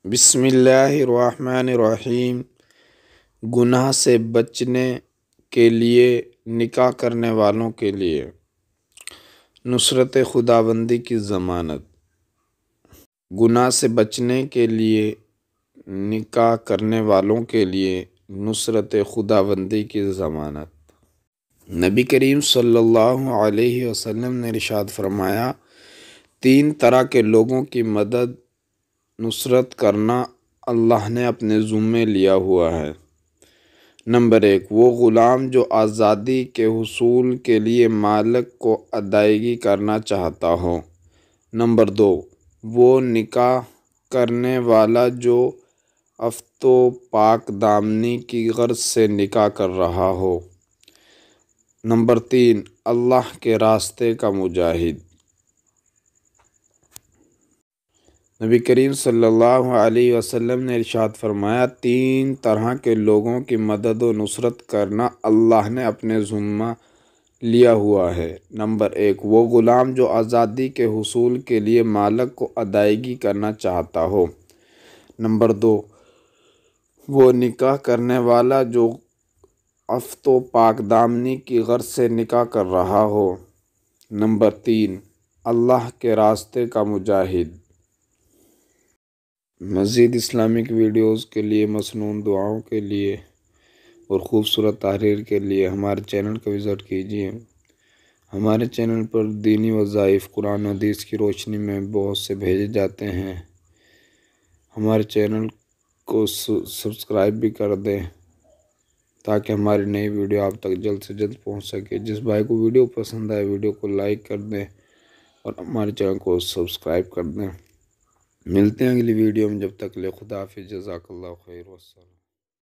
بسم اللہ الرحمن الرحیم۔ گناہ سے بچنے کے لیے نکاح کرنے والوں کے لیے نصرت خداوندی کی ضمانت۔ گناہ سے بچنے کے لیے نکاح کرنے والوں کے لیے نصرت خداوندی کی ضمانت۔ نبی کریم صلی اللہ علیہ وسلم نے ارشاد فرمایا، 3 طرح کے لوگوں کی مدد نصرت کرنا اللہ نے اپنے ذمے لیا ہوا ہے۔ نمبر 1، وہ غلام جو آزادی کے حصول کے لیے مالک کو ادائیگی کرنا چاہتا ہو۔ نمبر 2، وہ نکاح کرنے والا جو عفت و پاک دامنی کی غرض سے نکاح کر رہا ہو۔ نمبر 3، اللہ کے راستے کا مجاہد۔ نبی کریم صلی اللہ علیہ وسلم نے ارشاد فرمایا، 3 طرح کے لوگوں کی مدد و نصرت کرنا اللہ نے اپنے ذمہ لیا ہوا ہے۔ نمبر 1، وہ غلام جو آزادی کے حصول کے لیے مالک کو ادائیگی کرنا چاہتا ہو۔ نمبر 2، وہ نکاح کرنے والا جو عفت و پاک دامنی کی غرض سے نکاح کر رہا ہو۔ نمبر 3، اللہ کے راستے کا مجاہد۔ مزید اسلامک ویڈیوز کے لیے، مسنون دعاؤں کے لیے اور خوبصورت تحریر کے لیے ہمارے چینل کو وزٹ کیجیے۔ ہمارے چینل پر دینی وظائف قرآن و حدیث کی روشنی میں بہت سے بھیجے جاتے ہیں۔ ہمارے چینل کو سبسکرائب بھی کر دیں تاکہ ہماری نئی ویڈیو آپ تک جلد سے جلد پہنچ سکے۔ جس بھائی کو ویڈیو پسند آئے ویڈیو کو لائک کر دیں اور ہمارے چینل کو سبسکرائب کر دیں۔ ملتے ہیں اگلی ویڈیو میں، جب تک لے خدا حافظ، جزاک اللہ خیر، والسلام۔